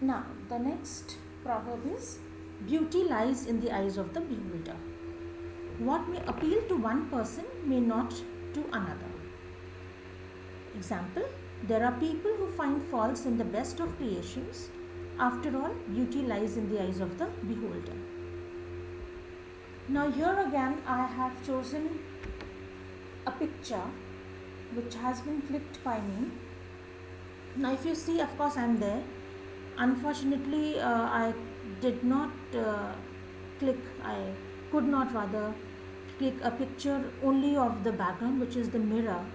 Now, the next proverb is beauty lies in the eyes of the beholder. What may appeal to one person may not to another. Example, there are people who find faults in the best of creations. After all, beauty lies in the eyes of the beholder. Now, here again, I have chosen a picture which has been clicked by me. Now, if you see, of course, I'm there. Unfortunately, I did not I could not rather click a picture only of the background, which is the mirror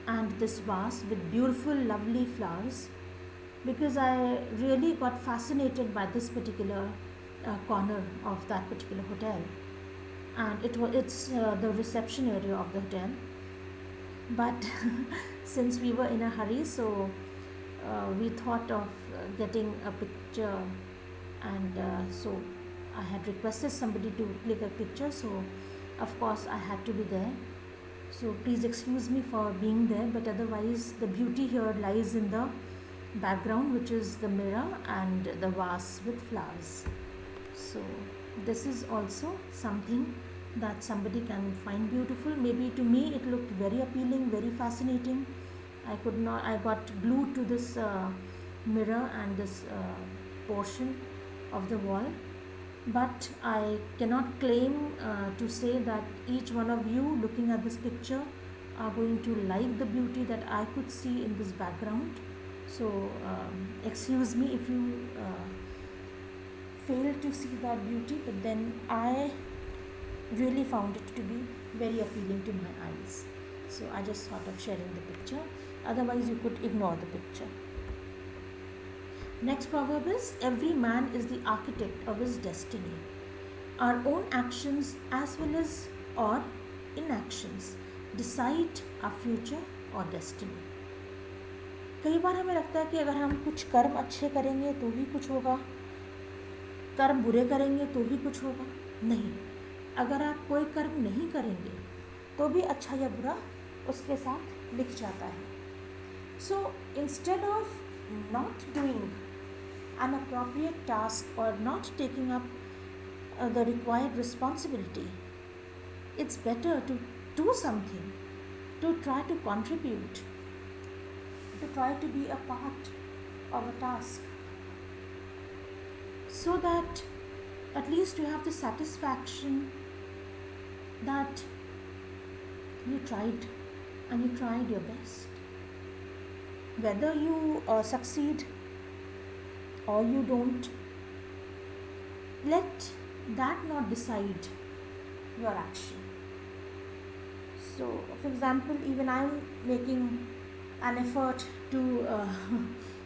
and this vase with beautiful, lovely flowers, because I really got fascinated by this particular corner of that particular hotel, and it's the reception area of the hotel. But since we were in a hurry, so we thought of getting a picture, and so I had requested somebody to click a picture, so of course I had to be there. So please excuse me for being there, but otherwise the beauty here lies in the background, which is the mirror and the vase with flowers. So this is also something that somebody can find beautiful. Maybe to me it looked very appealing, very fascinating. I got glued to this mirror and this portion of the wall, but I cannot claim to say that each one of you looking at this picture are going to like the beauty that I could see in this background. So excuse me if you fail to see that beauty, but then I really found it to be very appealing to my eyes. So I just thought of sharing the picture. Otherwise, you could ignore the picture. Next proverb is every man is the architect of his destiny. Our own actions as well as our inactions decide our future or destiny. कई बार हमें लगता है कि अगर हम कुछ कर्म अच्छे करेंगे तो ही कुछ होगा, कर्म बुरे करेंगे तो ही कुछ होगा. नहीं, अगर आप कोई कर्म नहीं करेंगे तो भी अच्छा या बुरा उसके साथ लिख जाता है. So instead of not doing an appropriate task or not taking up the required responsibility, it's better to do something, to try to contribute, to try to be a part of a task, so that at least you have the satisfaction that you tried and you tried your best. Whether you succeed or you don't, let that not decide your action. So, for example, even I'm making an effort to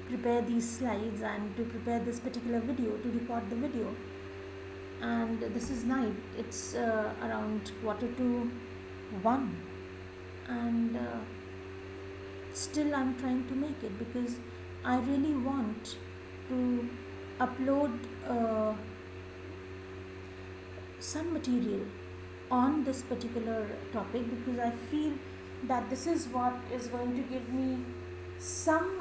prepare these slides and to prepare this particular video, to record the video. And this is night, it's around 1:45, and still I'm trying to make it because I really want to upload some material on this particular topic, because I feel that this is what is going to give me some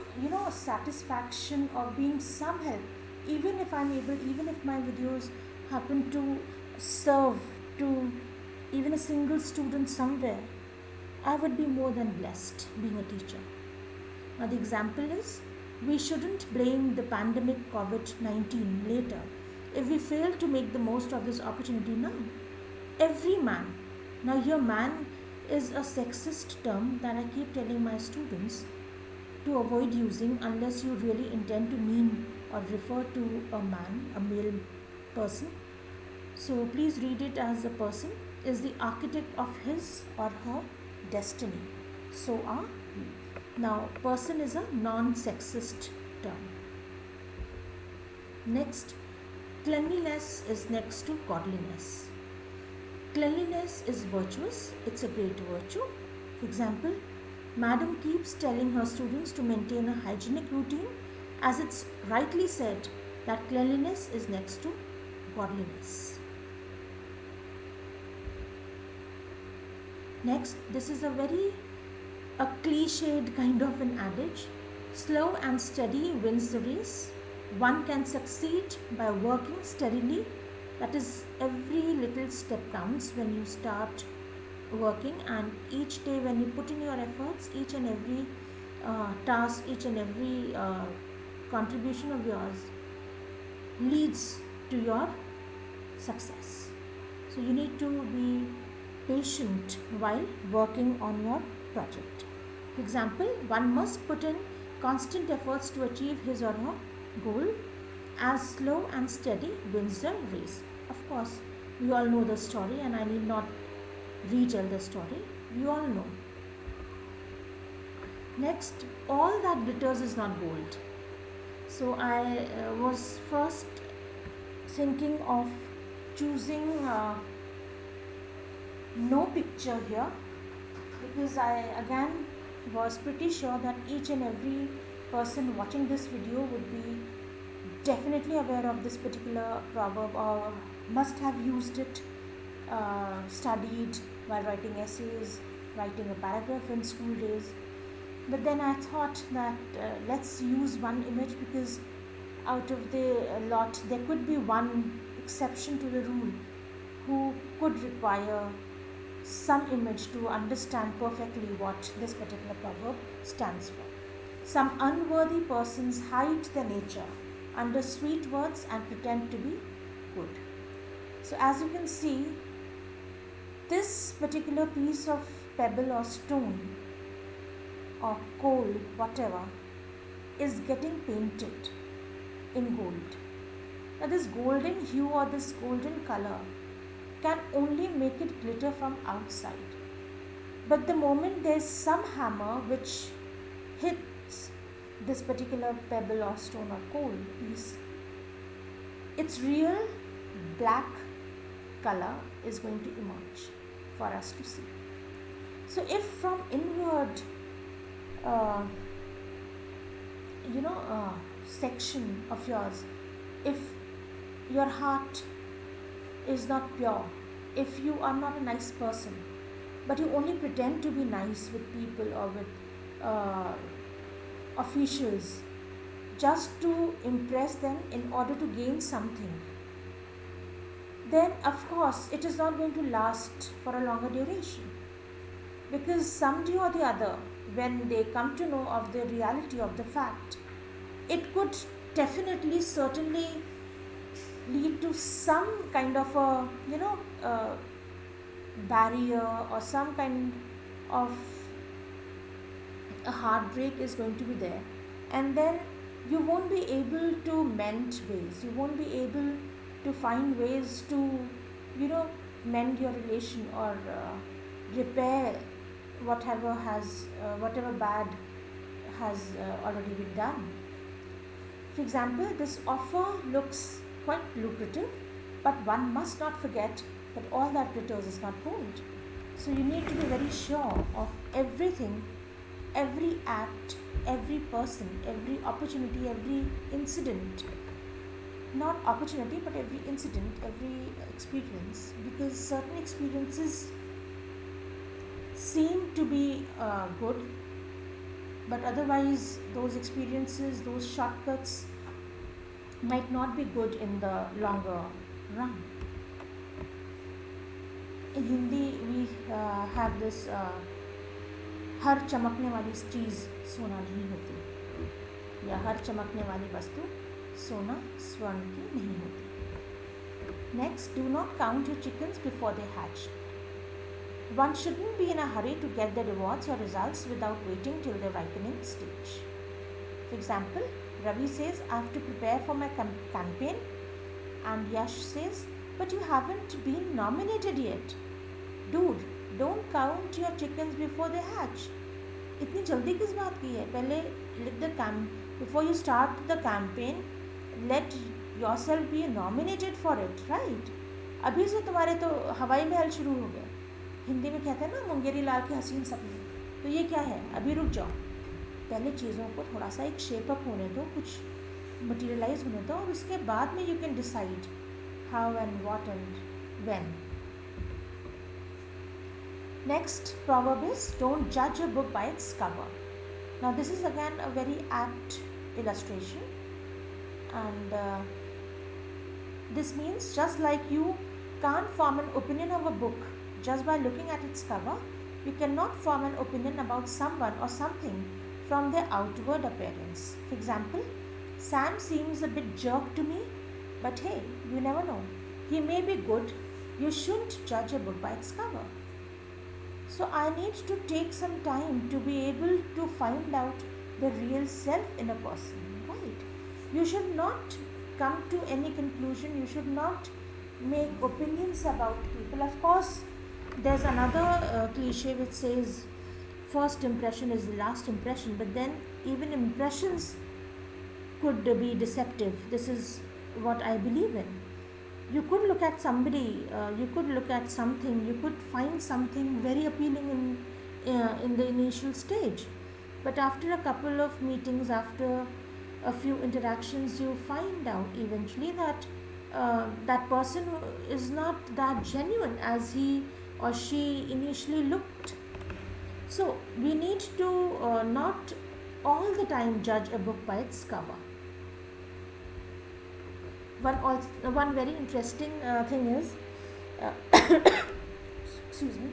satisfaction of being some help, even if my videos happen to serve to even a single student somewhere. I would be more than blessed being a teacher. Now, the example is, we shouldn't blame the pandemic COVID-19 later if we fail to make the most of this opportunity now. Every man. Now, here, man is a sexist term that I keep telling my students to avoid using unless you really intend to mean or refer to a man, a male person. So, please read it as a person is the architect of his or her destiny. So are we. Now, person is a non-sexist term. Next, cleanliness is next to godliness. Cleanliness is virtuous, it's a great virtue. For example, Madam keeps telling her students to maintain a hygienic routine, as it's rightly said that cleanliness is next to godliness. Next, this is a cliched kind of an adage. Slow and steady wins the race. One can succeed by working steadily. That is, every little step counts when you start working, and each day when you put in your efforts, each and every task, each and every contribution of yours leads to your success. So you need to be patient while working on your project. For example, one must put in constant efforts to achieve his or her goal, as slow and steady wins the race. Of course, we all know the story, and I need not retell the story. We all know. Next, all that glitters is not gold. So I was first thinking of choosing no picture here, because I again was pretty sure that each and every person watching this video would be definitely aware of this particular proverb, or must have used it, studied while writing essays, writing a paragraph in school days. But then I thought that let's use one image, because out of the lot there could be one exception to the rule who could require some image to understand perfectly what this particular proverb stands for. Some unworthy persons hide their nature under sweet words and pretend to be good. So, as you can see, this particular piece of pebble or stone or coal, whatever, is getting painted in gold. Now, this golden hue or this golden color can only make it glitter from outside. But the moment there's some hammer which hits this particular pebble or stone or coal piece, its real black color is going to emerge for us to see. So if from inward section of yours, if your heart is not pure, if you are not a nice person, but you only pretend to be nice with people or with officials just to impress them in order to gain something, then of course it is not going to last for a longer duration. Because someday or the other, when they come to know of the reality of the fact, it could definitely, certainly lead to some kind of a barrier, or some kind of a heartbreak is going to be there, and then you won't be able to mend ways, you won't be able to find ways to mend your relation, or repair whatever bad has already been done. For example, this offer looks quite lucrative, but one must not forget that all that glitters is not gold. So you need to be very sure of everything, every act, every person, every opportunity, every incident. Not opportunity, but every incident, every experience, because certain experiences seem to be good, but otherwise those experiences, those shortcuts might not be good in the longer run. In Hindi we have this हर चमकने वाली चीज़ सोना नहीं होती, या हर चमकने वाली वस्तु सोना स्वर्ण की नहीं होती. Next, do not count your chickens before they hatch. One shouldn't be in a hurry to get the rewards or results without waiting till the ripening stage. For example, Ravi says, I have to prepare for my campaign, and Yash says, but you haven't been nominated yet. Dude, don't count your chickens before they hatch. इतनी जल्दी किस बात की है? पहले before you start the campaign, let yourself be nominated for it, right? अभी से तुम्हारे तो हवाई महल शुरू हो गए. हिंदी में कहते हैं ना, मुंगेरी लाल के हसीन सपने. तो ये क्या है? अभी रुक जाओ, पहले चीज़ों को थोड़ा सा एक शेप अप होने दो, कुछ मटीरियलाइज होने दो, और उसके बाद में you can decide how and what and when. Next proverb is, don't judge a book by its cover. Now this is again a very apt illustration. And this means just like you can't form an opinion of a book just by looking at its cover, you cannot form an opinion about someone or something from their outward appearance. For example, Sam seems a bit jerk to me, but hey, you never know. He may be good. You shouldn't judge a book by its cover. So I need to take some time to be able to find out the real self in a person, right? You should not come to any conclusion, you should not make opinions about people. Of course, there's another cliche which says first impression is the last impression, but then even impressions could be deceptive. This is what I believe in. You could look at somebody, you could look at something, you could find something very appealing in the initial stage, but after a couple of meetings, after a few interactions, you find out eventually that that person is not that genuine as he or she initially looked. So we need to not all the time judge a book by its cover. One very interesting thing is, uh, excuse me,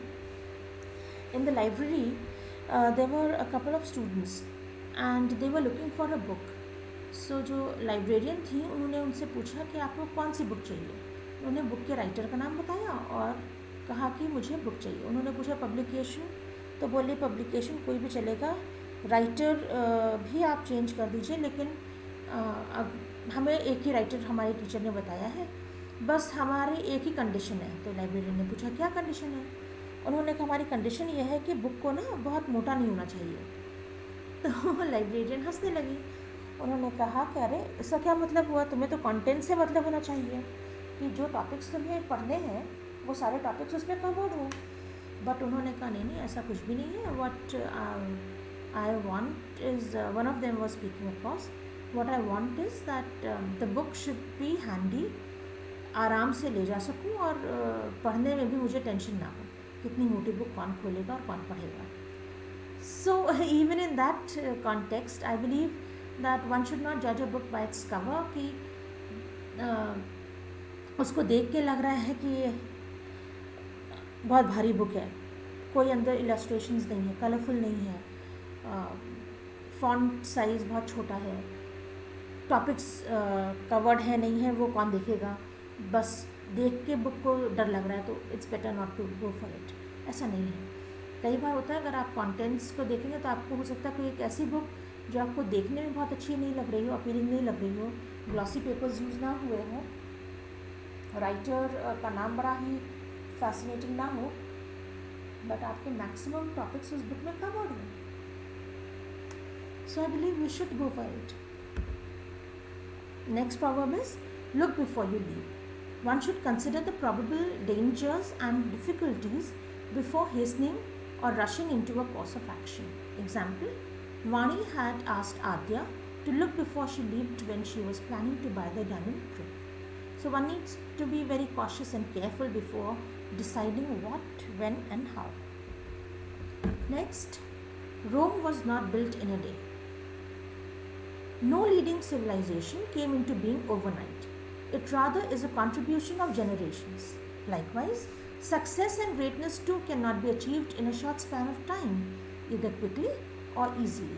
in the library there were a couple of students and they were looking for a book. So जो librarian थी उन्होंने उनसे पूछा कि आपको कौन सी book चाहिए. उन्होंने बुक के राइटर का नाम बताया और कहा कि मुझे बुक चाहिए. उन्होंने पूछा पब्लिकेशन, तो बोले पब्लिकेशन कोई भी चलेगा, राइटर भी आप चेंज कर दीजिए, लेकिन हमें एक ही राइटर हमारे टीचर ने बताया है, बस हमारी एक ही कंडीशन है. तो लाइब्रेरियन ने पूछा क्या कंडीशन है. उन्होंने कहा हमारी कंडीशन ये है कि बुक को ना बहुत मोटा नहीं होना चाहिए. तो लाइब्रेरियन हंसने लगी. उन्होंने कहा कि अरे इसका क्या मतलब हुआ, तुम्हें तो कंटेंट से मतलब होना चाहिए कि जो टॉपिक्स तुम्हें पढ़ने हैं वो सारे टॉपिक्स उसमें कवर्ड हो. बट उन्होंने कहा नहीं नहीं ऐसा कुछ भी नहीं है. What I want is, one of them was speaking of course, what I want is that the book should be handy, आराम से ले जा सकूं और पढ़ने में भी मुझे टेंशन ना हो कितनी मोटी बुक कौन खोलेगा और कौन पढ़ेगा. So even in that context I believe that one should not judge a book by its cover कि उसको देख के लग रहा है कि ये बहुत भारी बुक है, कोई अंदर इलस्ट्रेशंस नहीं है, कलरफुल नहीं है, फॉन्ट साइज़ बहुत छोटा है, टॉपिक्स कवर्ड है नहीं है, वो कौन देखेगा, बस देख के बुक को डर लग रहा है तो it's better not to go for it. ऐसा नहीं है. कई बार होता है अगर आप कॉन्टेंट्स को देखेंगे तो आपको हो सकता है कोई एक ऐसी बुक जो आपको देखने में बहुत अच्छी नहीं लग रही हो, अपीलिंग नहीं लग रही हो, ग्लॉसी पेपर्स यूज़ ना हुए हों, राइटर का नाम बड़ा ही फैसिनेटिंग ना हो, बट आपके मैक्सिमम टॉपिक्स उस बुक में कवर्ड हो. So I believe you should go for it. Next proverb is look before you leap. One should consider the probable dangers and difficulties before hastening or rushing into a course of action. Example, Vani had asked Adya to look before she left when she was planning to buy the diamond ring. So one needs to be very cautious and careful before deciding what, when and how. Next, Rome was not built in a day. No leading civilization came into being overnight. It rather is a contribution of generations. Likewise, success and greatness too cannot be achieved in a short span of time, either quickly or easily.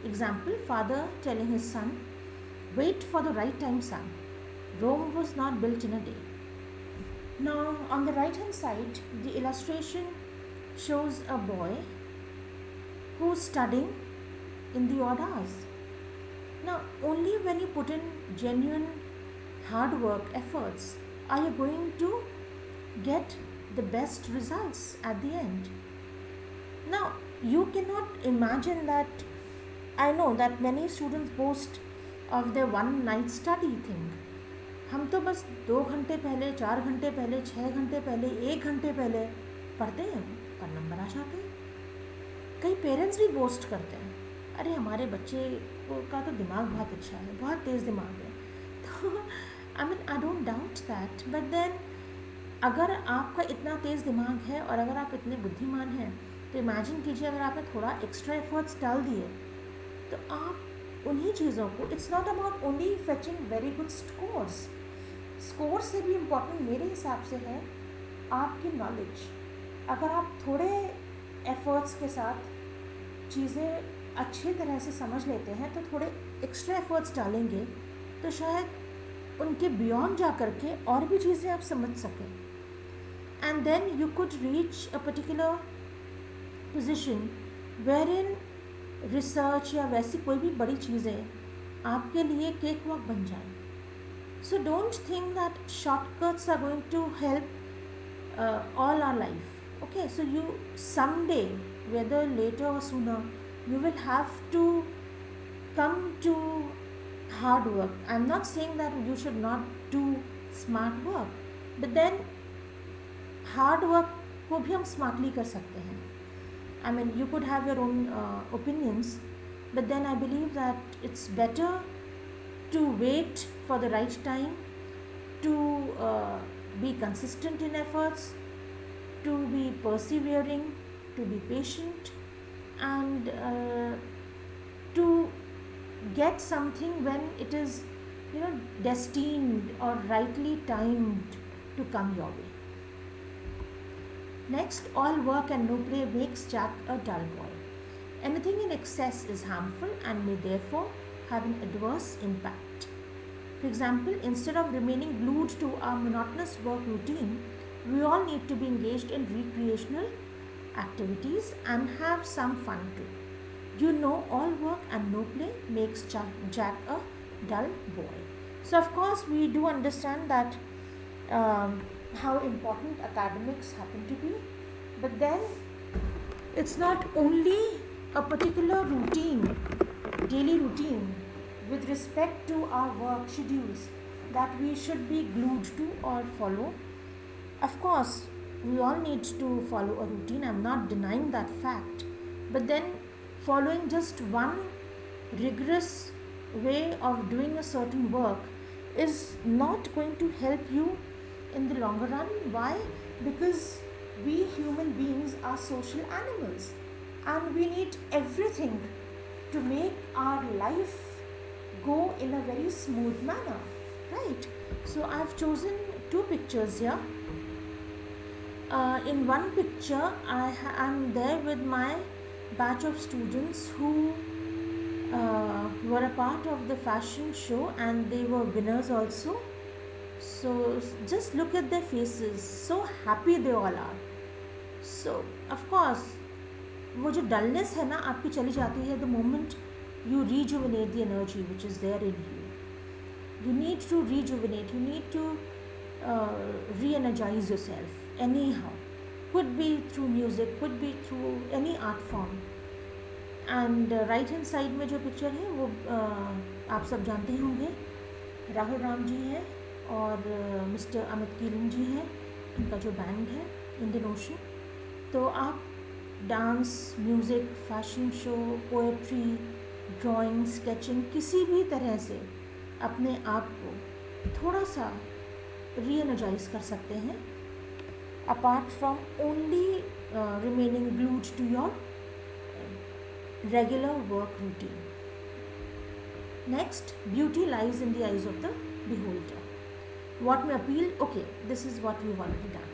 Example, father telling his son, wait for the right time, son. Rome was not built in a day. Now, on the right hand side, the illustration shows a boy who's studying in the odd hours. Now, only when you put in genuine hard work efforts are you going to get the best results at the end. Now, you cannot imagine that. I know that many students boast of their one night study thing. हम तो बस 2 घंटे पहले, 4 घंटे पहले, 6 घंटे पहले, 1 घंटे पहले पढ़ते हैं और नंबर आ जाते हैं. कई पेरेंट्स भी बोस्ट करते हैं, अरे हमारे बच्चे का तो दिमाग बहुत अच्छा है, बहुत तेज़ दिमाग है. तो I mean I don't doubt that, but then अगर आपका इतना तेज़ दिमाग है और अगर आप इतने बुद्धिमान हैं तो इमेजिन कीजिए अगर आपने थोड़ा एक्स्ट्रा एफर्ट्स डाल दिए तो आप उन्हीं चीज़ों को, it's not about only fetching very good scores. Score से भी इम्पॉर्टेंट मेरे हिसाब से है आपकी नॉलेज. अगर आप थोड़े एफर्ट्स के साथ चीज़ें अच्छी तरह से समझ लेते हैं, तो थोड़े एक्स्ट्रा एफर्ट्स डालेंगे तो शायद उनके बियॉन्ड जा कर के और भी चीज़ें आप समझ सकें. And then you could reach a particular position where in research या वैसी कोई भी बड़ी चीज़ें आपके लिए केक वॉक बन जाए. So don't think that shortcuts are going to help all our life. Okay, so you someday, whether later or sooner, you will have to come to hard work. I'm not saying that you should not do smart work, but then hard work को भी हम smartly कर सकते हैं. I mean, you could have your own opinions, but then I believe that it's better to wait for the right time, to be consistent in efforts, to be persevering, to be patient, and to get something when it is, destined or rightly timed to come your way. Next, all work and no play makes Jack a dull boy. Anything in excess is harmful and may therefore have an adverse impact. For example, instead of remaining glued to our monotonous work routine, we all need to be engaged in recreational activities and have some fun too. You know, all work and no play makes Jack a dull boy. So, of course, we do understand that how important academics happen to be, but then it's not only a particular routine, daily routine with respect to our work schedules that we should be glued to or follow. Of course, we all need to follow a routine, I'm not denying that fact, but then following just one rigorous way of doing a certain work is not going to help you in the longer run. Why? Because we human beings are social animals and we need everything to make our life go in a very smooth manner, right? So I've chosen two pictures here. In one picture, I'm there with my batch of students who were a part of the fashion show and they were winners also. So just look at their faces, so happy they all are. So of course, वो जो dullness है ना आपकी चली जाती है the moment you rejuvenate the energy which is there in you. You need to rejuvenate, you need to re-energize yourself anyhow. Could be through music, could be through any art form. And right hand side में जो picture है वो आप सब जानते होंगे, राहुल राम जी हैं और मिस्टर अमित कीलन जी हैं, इनका जो बैंड है इंडियन ओशन. तो आप dance, music, fashion show, poetry, drawing, sketching, किसी भी तरह से अपने आप को थोड़ा सा री-एनर्जाइज कर सकते हैं apart from only remaining glued to your regular work routine. Next, beauty lies in the eyes of the beholder. What may appeal? Okay, this is what we've already done.